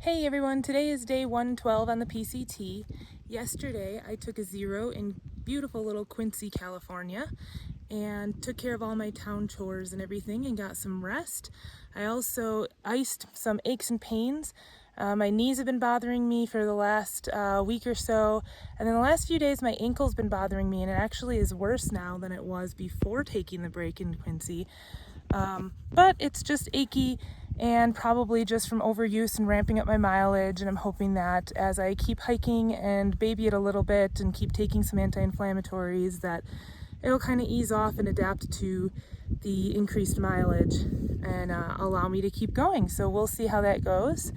Hey everyone, today is day 112 on the PCT. Yesterday I took a zero in beautiful little Quincy, California and took care of all my town chores and everything and got some rest. I also iced some aches and pains. My knees have been bothering me for the last week or so, and then the last few days my ankle's been bothering me, and it actually is worse now than it was before taking the break in Quincy. But it's just achy and probably just from overuse and ramping up my mileage, and I'm hoping that as I keep hiking and baby it a little bit and keep taking some anti-inflammatories that it'll kind of ease off and adapt to the increased mileage and allow me to keep going. So we'll see how that goes.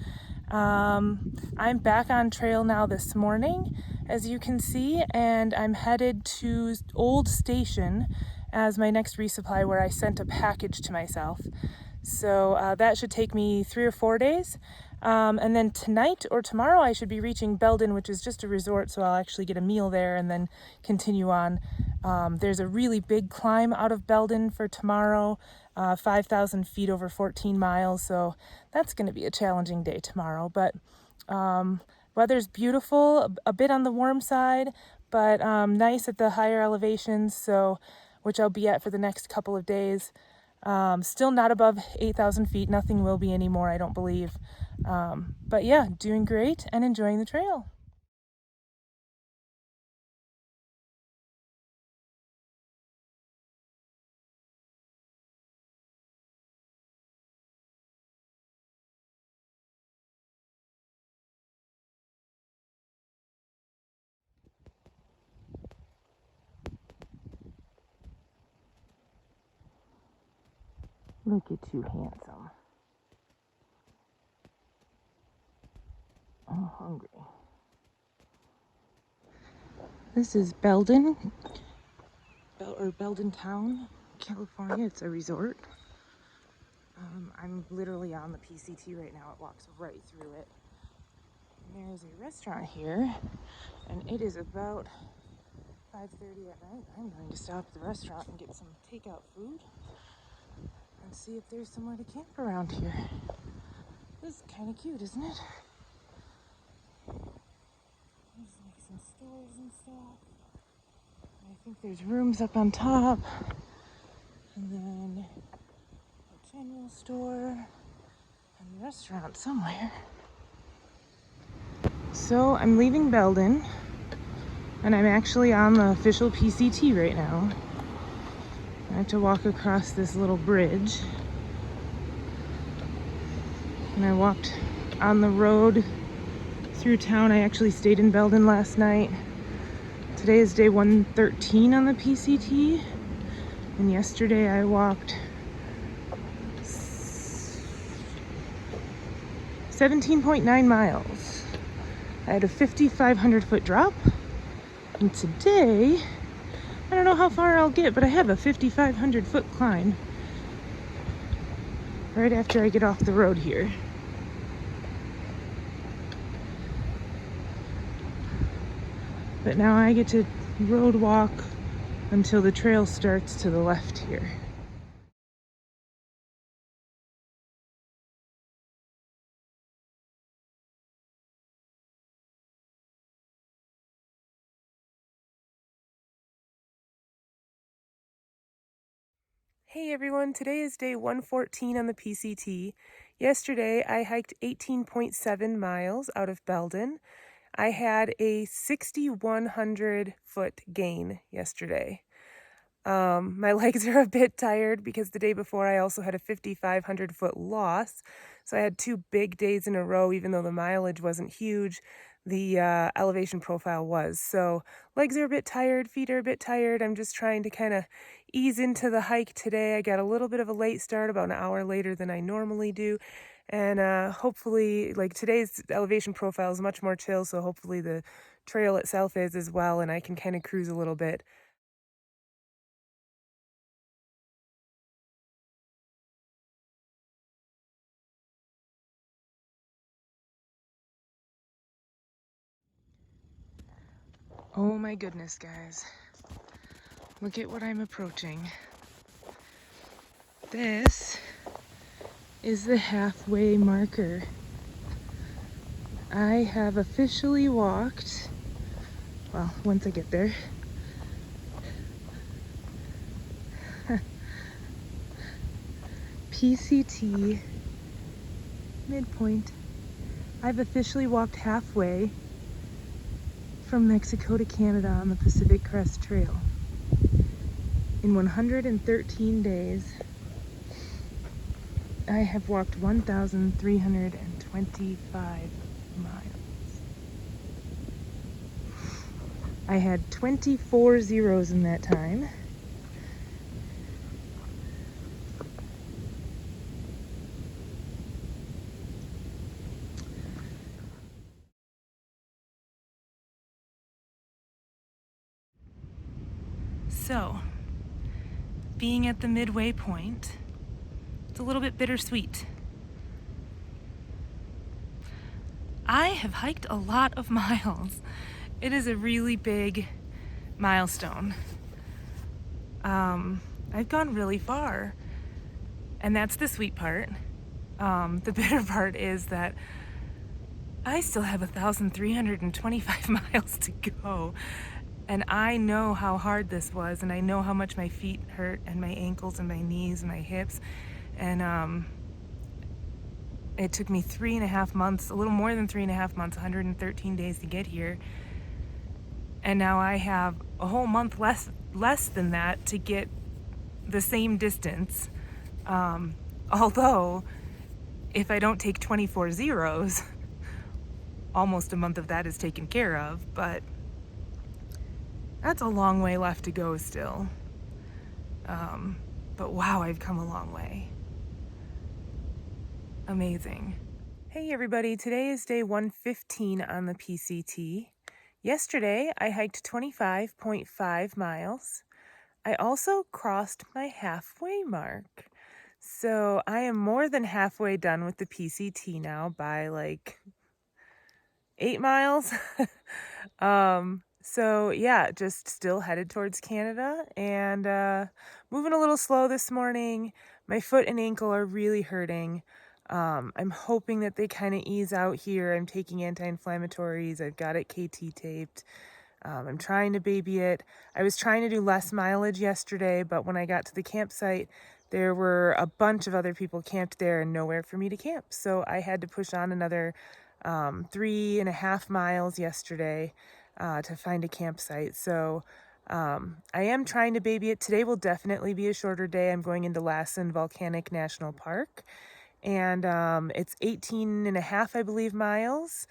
I'm back on trail now this morning, as you can see, and I'm headed to Old Station as my next resupply, where I sent a package to myself. So that should take me 3 or 4 days. And then tonight or tomorrow I should be reaching Belden, which is just a resort, so I'll actually get a meal there and then continue on. There's a really big climb out of Belden for tomorrow, 5,000 feet over 14 miles, so that's going to be a challenging day tomorrow. But weather's beautiful, a bit on the warm side, but nice at the higher elevations, so which I'll be at for the next couple of days. Still not above 8,000 feet. Nothing will be anymore, I don't believe. But yeah, doing great and enjoying the trail. Look at you, handsome. I'm hungry. This is Belden, Belden Town, California. It's a resort. I'm literally on the PCT right now. It walks right through it. And there is a restaurant here, and it is about 5:30 at night. I'm going to stop at the restaurant and get some takeout food and see if there's somewhere to camp around here. This is kind of cute, isn't it? There's like some stores and stuff. I think there's rooms up on top, and then a general store and a restaurant somewhere. So I'm leaving Belden, and I'm actually on the official PCT right now. I have to walk across this little bridge, and I walked on the road through town. I actually stayed in Belden last night. Today is day 113 on the PCT, and yesterday I walked 17.9 miles. I had a 5,500 foot drop, and today I don't know how far I'll get, but I have a 5,500 foot climb right after I get off the road here. But now I get to road walk until the trail starts to the left here. Hey everyone, today is day 114 on the PCT. Yesterday I hiked 18.7 miles out of Belden. I had a 6,100 foot gain yesterday. My legs are a bit tired because the day before I also had a 5,500 foot loss. So I had 2 big days in a row, even though the mileage wasn't huge. The elevation profile was. So legs are a bit tired, feet are a bit tired. I'm just trying to kind of ease into the hike today. I got a little bit of a late start, about an hour later than I normally do. And hopefully, like, today's elevation profile is much more chill, so hopefully the trail itself is as well, and I can kind of cruise a little bit. Oh my goodness, guys. Look at what I'm approaching. This is the halfway marker. I have officially walked, well, once I get there, PCT midpoint. I've officially walked halfway from Mexico to Canada on the Pacific Crest Trail. In 113 days, I have walked 1,325 miles. I had 24 zeros in that time. So, being at the midway point, it's a little bit bittersweet. I have hiked a lot of miles. It is a really big milestone. I've gone really far, and that's the sweet part. The bitter part is that I still have 1,325 miles to go, and I know how hard this was, and I know how much my feet hurt, and my ankles, and my knees, and my hips, and it took me 3.5 months, a little more than 3.5 months, 113 days to get here, and now I have a whole month less than that to get the same distance. Although, if I don't take 24 zeros, almost a month of that is taken care of, but that's a long way left to go still. But wow, I've come a long way. Amazing. Hey everybody, today is day 115 on the PCT. Yesterday, I hiked 25.5 miles. I also crossed my halfway mark. So I am more than halfway done with the PCT now by like 8 miles. So yeah, just still headed towards Canada and moving a little slow this morning. My foot and ankle are really hurting. I'm hoping that they kind of ease out here. I'm taking anti-inflammatories. I've got it KT taped. I'm trying to baby it. I was trying to do less mileage yesterday, but when I got to the campsite, there were a bunch of other people camped there and nowhere for me to camp. So I had to push on another 3.5 miles yesterday to find a campsite. So I am trying to baby it. Today will definitely be a shorter day. I'm going into Lassen Volcanic National Park, and it's 18.5, I believe, miles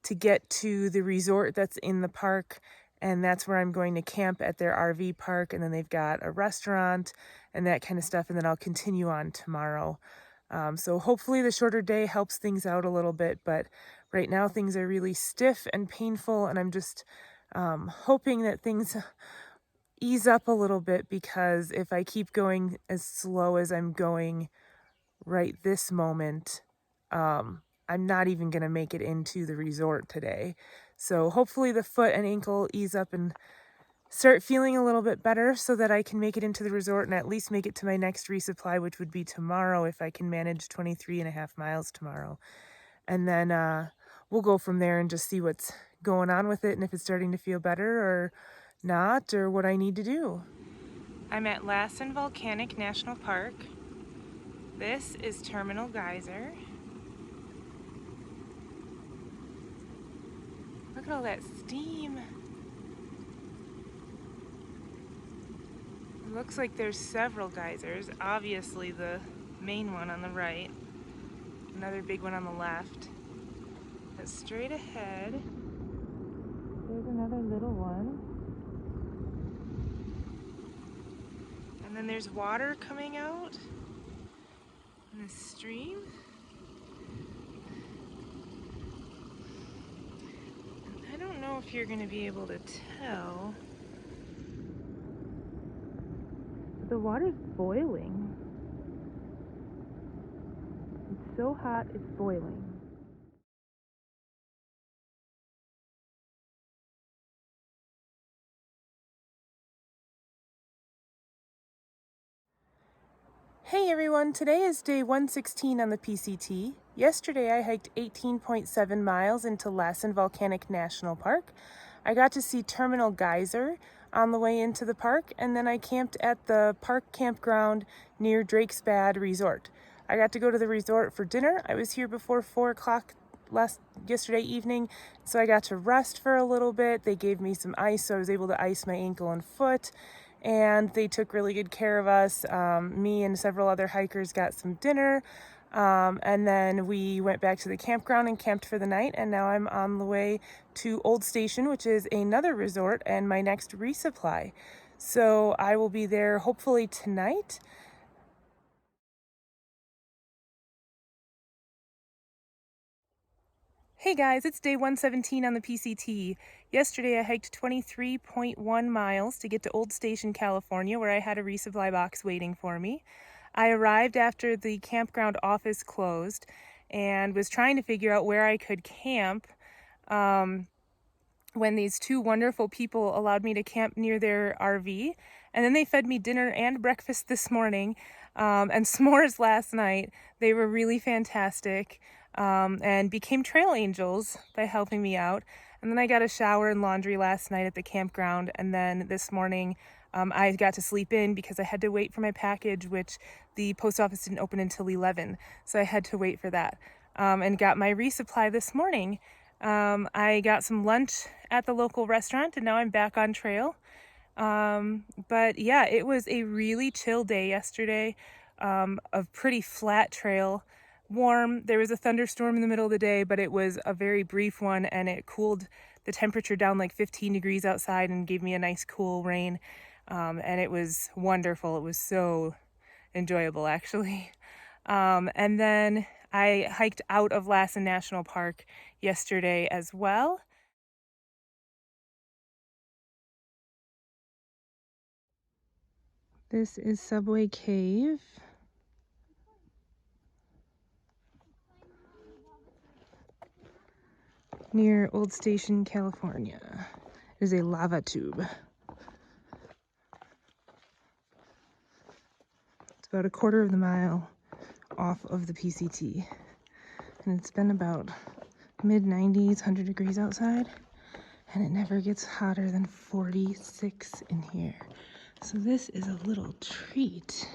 to get to the resort that's in the park, and that's where I'm going to camp at their RV park, and then they've got a restaurant and that kind of stuff, and then I'll continue on tomorrow. So hopefully the shorter day helps things out a little bit, but right now things are really stiff and painful, and I'm just hoping that things ease up a little bit, because if I keep going as slow as I'm going right this moment, I'm not even going to make it into the resort today. So hopefully the foot and ankle ease up and start feeling a little bit better so that I can make it into the resort and at least make it to my next resupply, which would be tomorrow if I can manage 23.5 miles tomorrow. And then we'll go from there and just see what's going on with it and if it's starting to feel better or not, or what I need to do. I'm at Lassen Volcanic National Park. This is Terminal Geyser. Look at all that steam. It looks like there's several geysers. Obviously the main one on the right. Another big one on the left. But straight ahead, there's another little one. And then there's water coming out in a stream. I don't know if you're going to be able to tell, but the water's boiling. It's so hot, it's boiling. Hey everyone, today is day 116 on the PCT. Yesterday I hiked 18.7 miles into Lassen Volcanic National Park. I got to see Terminal Geyser on the way into the park, and then I camped at the park campground near Drake's Bad Resort. I got to go to the resort for dinner. I was here before 4 o'clock yesterday evening, so I got to rest for a little bit. They gave me some ice, so I was able to ice my ankle and foot, and they took really good care of us. Me and several other hikers got some dinner. And then we went back to the campground and camped for the night, and now I'm on the way to Old Station, which is another resort and my next resupply. So I will be there hopefully tonight. Hey guys, it's day 117 on the PCT. Yesterday I hiked 23.1 miles to get to Old Station, California, where I had a resupply box waiting for me. I arrived after the campground office closed and was trying to figure out where I could camp when these two wonderful people allowed me to camp near their RV. And then they fed me dinner and breakfast this morning, and s'mores last night. They were really fantastic, and became trail angels by helping me out. And then I got a shower and laundry last night at the campground, and then this morning I got to sleep in because I had to wait for my package, which the post office didn't open until 11, so I had to wait for that, and got my resupply this morning. I got some lunch at the local restaurant, and now I'm back on trail. But yeah, it was a really chill day yesterday. A pretty flat trail, warm. There was a thunderstorm in the middle of the day, but it was a very brief one, and it cooled the temperature down like 15 degrees outside and gave me a nice cool rain. And it was wonderful. It was so enjoyable, actually. And then I hiked out of Lassen National Park yesterday as well. This is Subway Cave. Near Old Station, California. It is a lava tube. It's about a quarter of the mile off of the PCT. And it's been about mid-90s, 100 degrees outside. And it never gets hotter than 46 in here. So this is a little treat.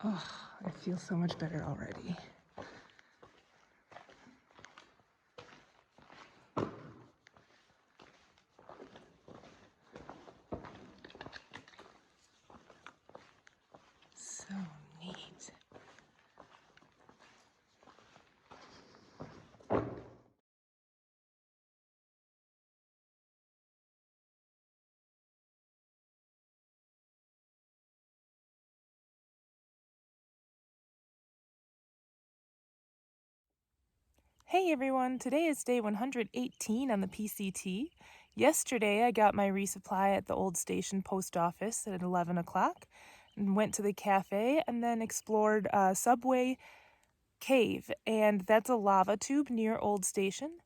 Oh, I feel so much better already. So neat. Hey everyone, today is day 118 on the PCT. Yesterday I got my resupply at the Old Station post office at 11 o'clock and went to the cafe and then explored Subway Cave, and that's a lava tube near Old Station.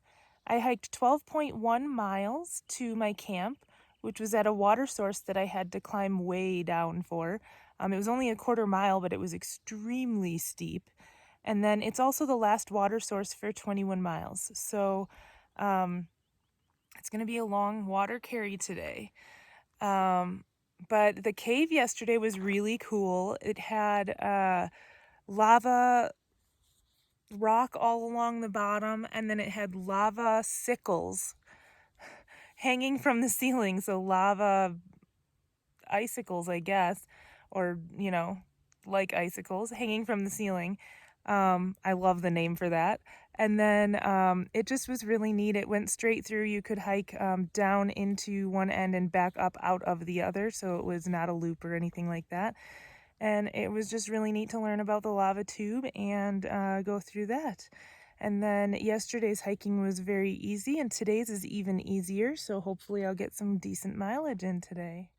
I hiked 12.1 miles to my camp, which was at a water source that I had to climb way down for. It was only a quarter mile, but it was extremely steep. And then it's also the last water source for 21 miles. So it's going to be a long water carry today. But the cave yesterday was really cool. It had lava rock all along the bottom, and then it had lavacicles hanging from the ceiling. So lava icicles, I guess, or, like icicles hanging from the ceiling. I love the name for that. And then it just was really neat. It went straight through. You could hike down into one end and back up out of the other, so it was not a loop or anything like that. And it was just really neat to learn about the lava tube and go through that. And then yesterday's hiking was very easy, and today's is even easier, so hopefully I'll get some decent mileage in today.